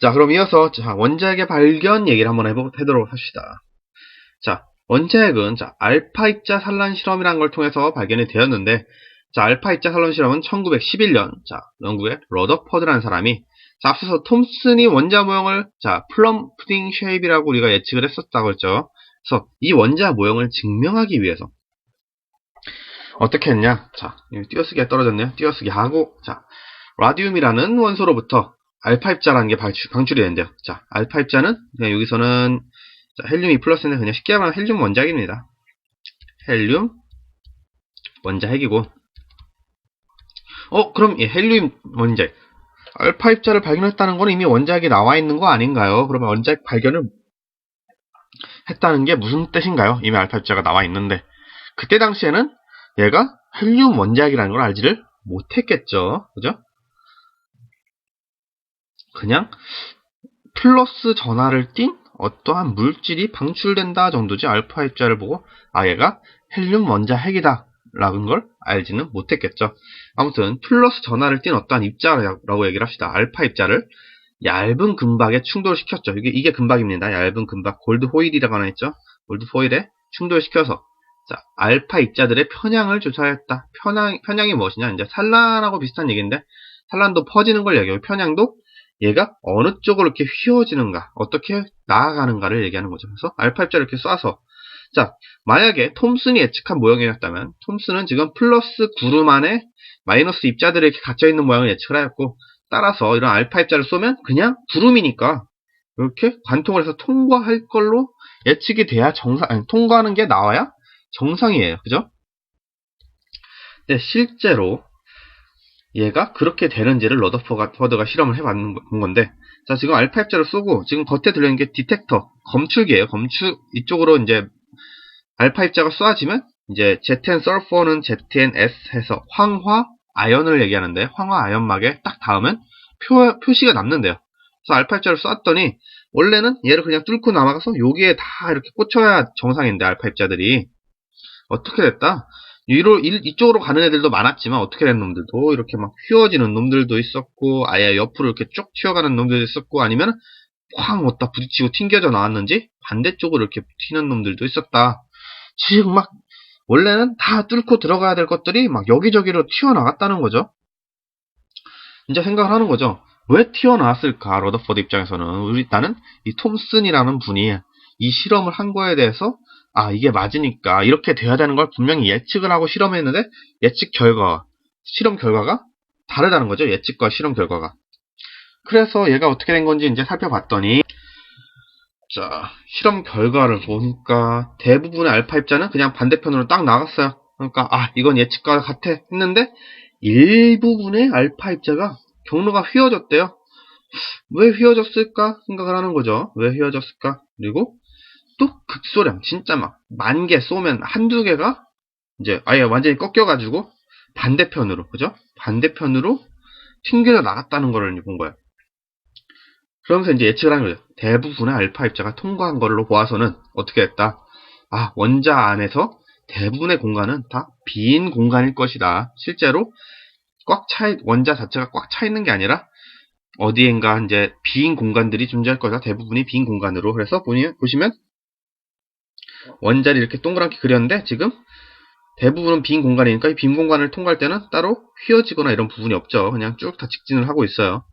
자, 그럼 이어서 원자핵의 발견 얘기를 한번 해보도록 합시다. 자, 원자핵은 알파 입자 산란 실험이라는 걸 통해서 발견이 되었는데, 알파 입자 산란 실험은 1911년 영국의 러더퍼드라는 사람이 앞서서 톰슨이 원자 모형을 플럼 푸딩 쉐입이라고 우리가 예측을 했었다고 했죠. 그래서 이 원자 모형을 증명하기 위해서 어떻게 했냐? 띄어쓰기가 떨어졌네요. 띄어쓰기 하고 라듐이라는 원소로부터 알파 입자라는 게 방출이 된대요. 알파 입자는 그냥 여기서는 헬륨 2 플러스인데 그냥 쉽게 말하면 헬륨 원자핵입니다. 헬륨 원자핵이고, 그럼 헬륨 원자핵 알파 입자를 발견했다는 건 이미 원자핵이 나와 있는 거 아닌가요? 그러면 원자핵 발견을 했다는 게 무슨 뜻인가요? 이미 알파 입자가 나와 있는데, 그때 당시에는 얘가 헬륨 원자핵이라는 걸 알지를 못했겠죠. 그죠? 그냥 플러스 전하를 띤 어떠한 물질이 방출된다 정도지 알파 입자를 보고 얘가 헬륨 원자핵이다 라는 걸 알지는 못했겠죠. 아무튼 플러스 전하를 띤 어떠한 입자라고 얘기를 합시다. 알파 입자를 얇은 금박에 충돌시켰죠. 이게 금박입니다. 얇은 금박, 골드 호일이라고 하나 했죠. 골드 호일에 충돌시켜서 알파 입자들의 편향을 조사했다. 편향이 무엇이냐? 이제 산란하고 비슷한 얘기인데, 산란도 퍼지는 걸 얘기하고, 편향도 얘가 어느 쪽으로 이렇게 휘어지는가, 어떻게 나아가는가를 얘기하는 거죠. 그래서 알파 입자를 이렇게 쏴서, 만약에 톰슨이 예측한 모형이었다면, 톰슨은 지금 플러스 구름 안에 마이너스 입자들이 이렇게 갇혀있는 모양을 예측을 하였고, 따라서 이런 알파 입자를 쏘면 그냥 구름이니까 이렇게 관통을 해서 통과할 걸로 예측이 돼야 통과하는 게 나와야 정상이에요. 그죠? 근데 실제로 얘가 그렇게 되는지를 러더퍼드가 실험을 해봤는 건데, 지금 알파 입자를 쏘고, 지금 겉에 들어있는 게 디텍터, 검출기예요. 이쪽으로 이제 알파 입자가 쏘아지면, 이제 ZN 설퍼는 ZNS 해서 황화 아연을 얘기하는데, 황화 아연막에 딱 닿으면 표시가 남는데요. 그래서 알파 입자를 쐈더니, 원래는 얘를 그냥 뚫고 남아가서 여기에 다 이렇게 꽂혀야 정상인데, 알파 입자들이. 어떻게 됐다? 이쪽으로 가는 애들도 많았지만, 어떻게 된 놈들도 이렇게 막 휘어지는 놈들도 있었고, 아예 옆으로 이렇게 쭉 튀어가는 놈들도 있었고, 아니면 쾅 어디다 부딪히고 튕겨져 나왔는지 반대쪽으로 이렇게 튀는 놈들도 있었다. 지금 막 원래는 다 뚫고 들어가야 될 것들이 막 여기저기로 튀어나갔다는 거죠. 이제 생각을 하는 거죠. 왜 튀어나왔을까? 러더퍼드 입장에서는 나는 이 톰슨이라는 분이 이 실험을 한 거에 대해서 이게 맞으니까 이렇게 돼야 되는 걸 분명히 예측을 하고 실험했는데, 실험 결과가 다르다는 거죠. 예측과 실험 결과가. 그래서 얘가 어떻게 된 건지 이제 살펴봤더니, 실험 결과를 보니까 대부분의 알파 입자는 그냥 반대편으로 딱 나갔어요. 그러니까 이건 예측과 같아 했는데, 일부분의 알파 입자가 경로가 휘어졌대요. 왜 휘어졌을까 생각을 하는 거죠. 왜 휘어졌을까? 그리고 또 극소량, 진짜 막 10,000개 쏘면 한두 개가 이제 아예 완전히 꺾여가지고 반대편으로, 그죠? 반대편으로 튕겨져 나갔다는 거를 본 거예요. 그러면서 이제 예측을 하는 거죠. 대부분의 알파 입자가 통과한 걸로 보아서는 어떻게 했다? 원자 안에서 대부분의 공간은 다 빈 공간일 것이다. 실제로 원자 자체가 꽉 차 있는 게 아니라 어디엔가 이제 빈 공간들이 존재할 거다. 대부분이 빈 공간으로. 그래서 보시면 원자를 이렇게 동그랗게 그렸는데, 지금 대부분은 빈 공간이니까 이 빈 공간을 통과할 때는 따로 휘어지거나 이런 부분이 없죠. 그냥 쭉 다 직진을 하고 있어요.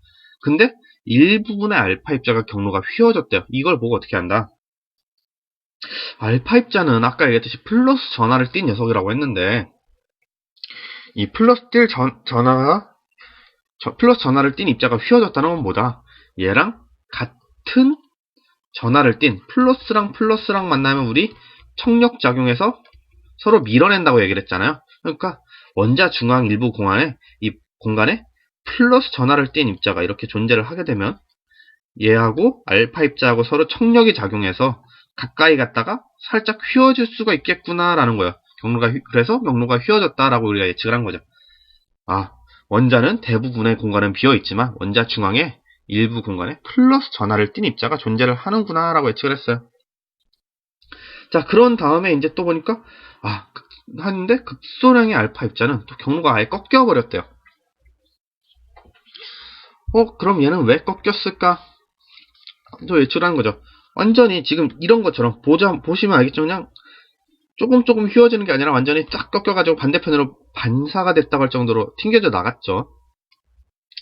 근데 일부분의 알파 입자가 경로가 휘어졌대요. 이걸 보고 어떻게 한다? 알파 입자는 아까 얘기했듯이 플러스 전하를 띤 녀석이라고 했는데, 이 플러스 전하를 띤 입자가 휘어졌다는 건 뭐다? 얘랑 같은 전하를 띤 플러스랑 만나면 우리 청력작용해서 서로 밀어낸다고 얘기를 했잖아요. 그러니까 원자 중앙 일부 이 공간에 플러스 전하를 띤 입자가 이렇게 존재를 하게 되면 얘하고 알파 입자하고 서로 청력이 작용해서 가까이 갔다가 살짝 휘어질 수가 있겠구나라는 거예요. 그래서 경로가 휘어졌다라고 우리가 예측을 한 거죠. 원자는 대부분의 공간은 비어있지만 원자 중앙에 일부 공간에 플러스 전하를 띤 입자가 존재를 하는구나 라고 예측을 했어요. 그런 다음에 이제 또 보니까 하는데 극소량의 알파 입자는 또 경로가 아예 꺾여버렸대요. 그럼 얘는 왜 꺾였을까? 저 예측을 하는 거죠. 완전히 지금 이런 것처럼 보시면 알겠죠. 그냥 조금 휘어지는 게 아니라 완전히 쫙 꺾여가지고 반대편으로 반사가 됐다고 할 정도로 튕겨져 나갔죠.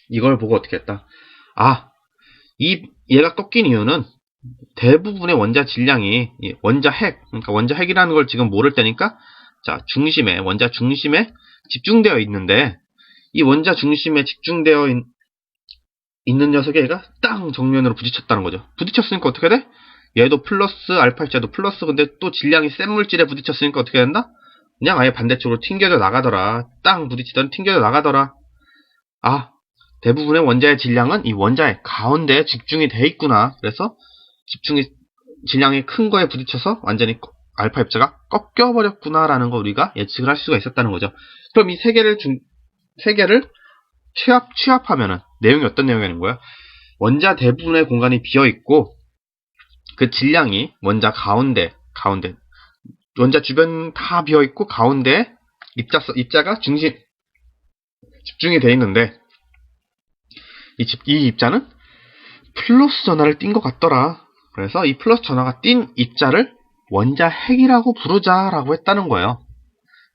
이걸 보고 어떻게 했다. 얘가 꺾인 이유는 대부분의 원자 질량이 그러니까 원자 핵이라는 걸 지금 모를 때니까, 자, 원자 중심에 집중되어 있는데, 이 원자 중심에 집중되어 있는 녀석이 얘가 땅 정면으로 부딪혔다는 거죠. 부딪혔으니까 어떻게 돼? 얘도 플러스, 알파 입자도 플러스. 근데 또 질량이 센 물질에 부딪혔으니까 어떻게 된다? 그냥 아예 반대쪽으로 튕겨져 나가더라. 땅 부딪히던 튕겨져 나가더라. 대부분의 원자의 질량은 이 원자의 가운데에 집중이 돼 있구나. 그래서 질량이 큰 거에 부딪혀서 완전히 알파 입자가 꺾여버렸구나라는 거 우리가 예측을 할 수가 있었다는 거죠. 그럼 이 세 개를 취합하면은 내용이 어떤 내용이 되는 거야? 원자 대부분의 공간이 비어 있고, 그 질량이 원자 가운데, 원자 주변 다 비어 있고, 가운데에 입자가 집중이 돼 있는데, 이 입자는 플러스 전하를 띈 것 같더라. 그래서 이 플러스 전하가 띈 입자를 원자 핵이라고 부르자라고 했다는 거예요.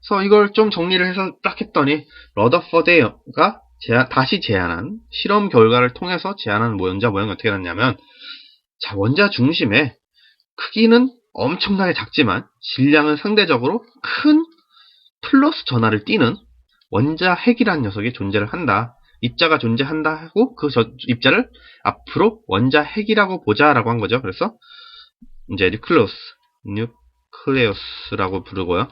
그래서 이걸 좀 정리를 해서 딱 했더니, 러더퍼드가 다시 제안한 실험 결과를 통해서 제안한 원자 모형이 어떻게 났냐면, 자, 원자 중심에 크기는 엄청나게 작지만 질량은 상대적으로 큰 플러스 전하를 띠는 원자 핵이라는 녀석이 존재를 한다. 입자가 존재한다 하고 그 입자를 앞으로 원자 핵이라고 보자라고 한 거죠. 그래서 이제 뉴클레우스라고 부르고요.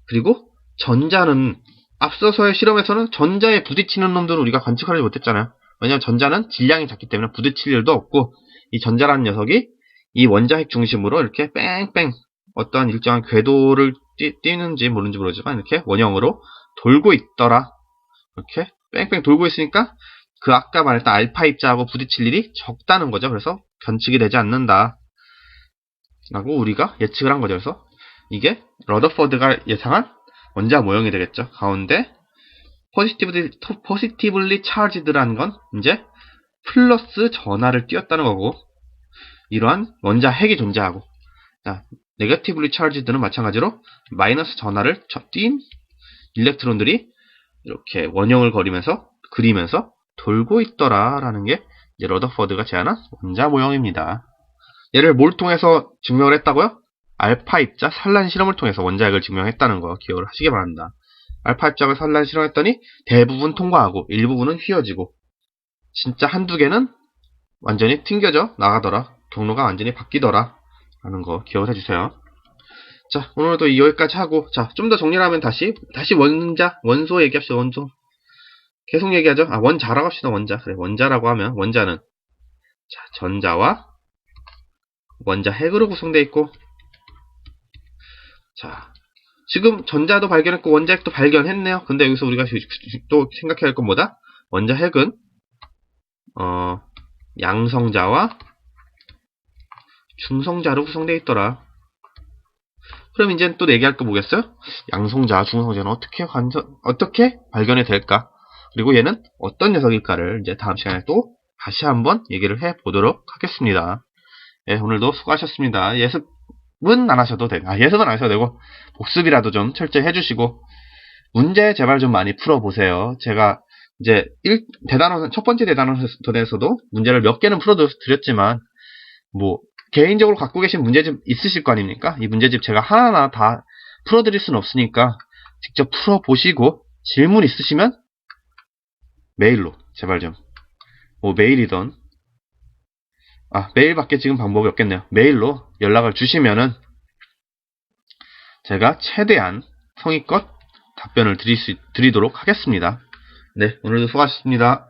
그리고 전자는 앞서서의 실험에서는 전자에 부딪히는 놈들은 우리가 관측하지 못했잖아요. 왜냐하면 전자는 질량이 작기 때문에 부딪힐 일도 없고, 이 전자라는 녀석이 이 원자 핵 중심으로 이렇게 뺑뺑 어떠한 일정한 궤도를 띄는지 모르는지 모르지만 이렇게 원형으로 돌고 있더라. 이렇게 뺑뺑 돌고 있으니까 그 아까 말했던 알파 입자하고 부딪힐 일이 적다는 거죠. 그래서 견측이 되지 않는다 라고 우리가 예측을 한 거죠. 그래서 이게 러더퍼드가 예상한 원자 모형이 되겠죠. 가운데 포지티블리 차지드라는 건 이제 플러스 전하를 띄었다는 거고, 이러한 원자 핵이 존재하고, 네거티블리 차지드는 마찬가지로 마이너스 전하를 띈 일렉트론들이 이렇게 원형을 그리면서 돌고 있더라라는 게 이제 러더퍼드가 제안한 원자 모형입니다. 얘를 뭘 통해서 증명을 했다고요? 알파 입자 산란 실험을 통해서 원자핵을 증명했다는 거 기억을 하시기 바랍니다. 알파 입자를 산란 실험했더니 대부분 통과하고 일부분은 휘어지고, 진짜 한두 개는 완전히 튕겨져 나가더라. 경로가 완전히 바뀌더라 라는 거 기억을 해주세요. 자, 오늘도 여기까지 하고, 자, 좀 더 정리를 하면 다시 원소 얘기합시다. 원소 계속 얘기하죠. 원자라고 합시다. 원자. 그래, 원자라고 하면 원자는, 자, 전자와 원자 핵으로 구성되어 있고, 자, 지금 전자도 발견했고 원자 핵도 발견했네요. 근데 여기서 우리가 또 생각해야 할 건 뭐다? 원자 핵은 양성자와 중성자로 구성되어 있더라. 그럼 이제 또 얘기할 거 뭐겠어요? 양성자, 중성자는 어떻게 발견이 될까? 그리고 얘는 어떤 녀석일까를 이제 다음 시간에 또 다시 한번 얘기를 해 보도록 하겠습니다. 예, 오늘도 수고하셨습니다. 예습은 안 하셔도 되고, 복습이라도 좀 철저히 해주시고, 문제 제발 좀 많이 풀어보세요. 제가 이제 첫 번째 대단원에서도 문제를 몇 개는 풀어드렸지만, 개인적으로 갖고 계신 문제집 있으실 거 아닙니까? 이 문제집 제가 하나하나 다 풀어드릴 수는 없으니까 직접 풀어보시고 질문 있으시면 메일로 제발 좀, 메일이던, 메일밖에 지금 방법이 없겠네요. 메일로 연락을 주시면은 제가 최대한 성의껏 답변을 드리도록 하겠습니다. 네, 오늘도 수고하셨습니다.